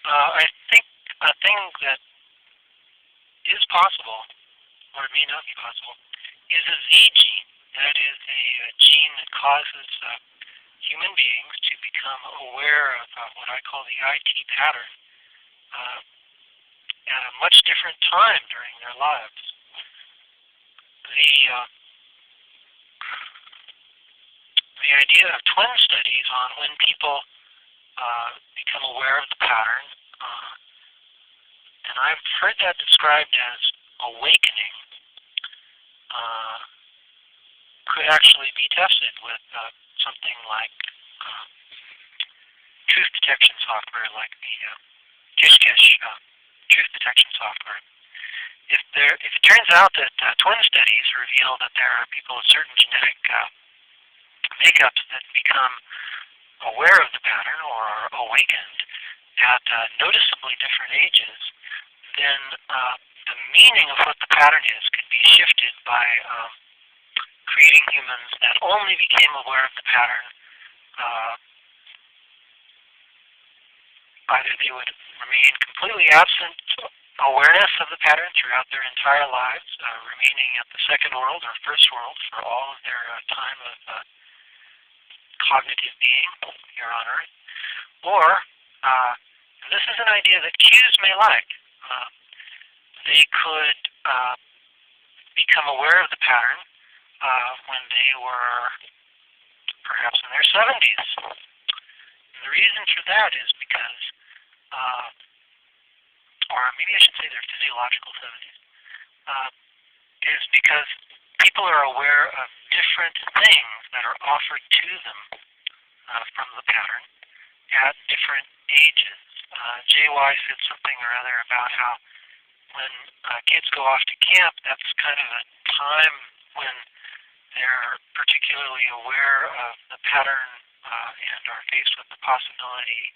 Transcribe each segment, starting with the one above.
I think a thing that is possible, or it may not be possible, is a Z gene. That is a gene that causes human beings to become aware of what I call the IT pattern uh, at a much different time during their lives. The idea of twin studies on when people become aware of the pattern, and I've heard that described as awakening, uh, could actually be tested with something like uh, truth detection software, like the Kishkish truth detection software. If it turns out that twin studies reveal that there are people with certain genetic makeups that become aware of the pattern or are awakened at noticeably different ages, then the meaning of what the pattern is could be shifted by creating humans that only became aware of the pattern. Either they would remain completely absent awareness of the pattern throughout their entire lives, remaining at the second world or first world for all of their time of cognitive being here on Earth, or this is an idea that Qs may like. They could become aware of the pattern when they were perhaps in their 70s. And the reason for that is because, or maybe I should say their physiological 70s, is because people are aware of different things that are offered to them from the pattern at different ages. JY said something or other about how when kids go off to camp, that's kind of a time when they're particularly aware of the pattern and are faced with the possibility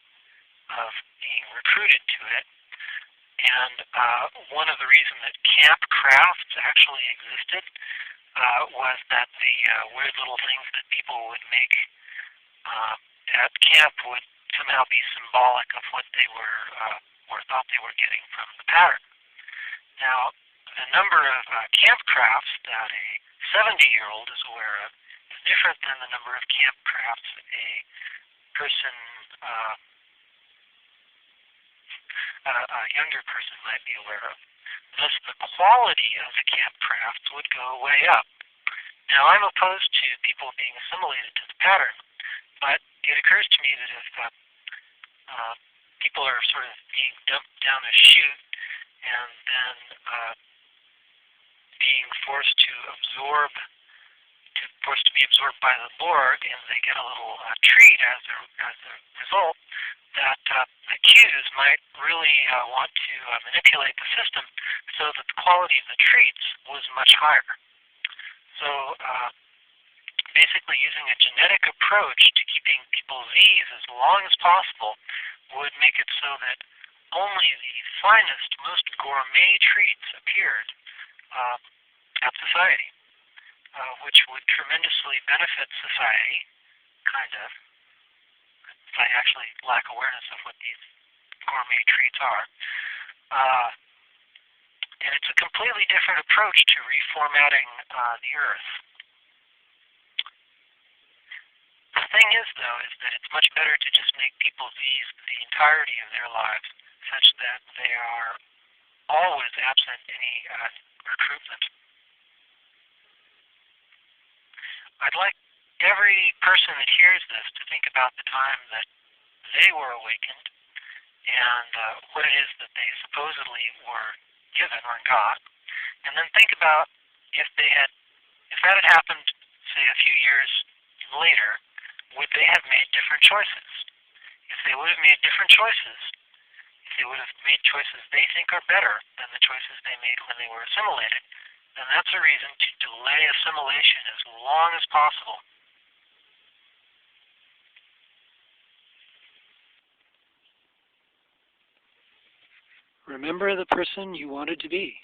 of being recruited to it. And one of the reasons that camp crafts actually existed was that the weird little things that people would make at camp would somehow be symbolic of what they were or thought they were getting from the pattern. Now, the number of camp crafts that a 70-year-old is aware of is different than the number of camp crafts a person, a younger person might be aware of. Thus, the quality of the camp crafts would go way up. Now, I'm opposed to people being assimilated to the pattern, but it occurs to me that if people are sort of being dumped down a chute and then being forced to be absorbed by the Borg, and they get a little treat as a result, that the Qs might really want to manipulate the system so that the quality of the treats was much higher. So basically using a genetic approach to keeping people's Zs as long as possible would make it so that only the finest, most gourmet treats appeared at society, which would tremendously benefit society, kind of. I actually lack awareness of what these gourmet treats are. And it's a completely different approach to reformatting the Earth. The thing is, though, is that it's much better to just make people Zs the entirety of their lives, such that they are always absent any recruitment. I'd like every person that hears this to think about the time that they were awakened and what it is that they supposedly were given or got, and then think about if that had happened, say, a few years later, would they have made different choices? If they would have made different choices, if they would have made choices they think are better than the choices they made when they were assimilated, then that's a reason to delay assimilation as long as possible. Remember the person you wanted to be.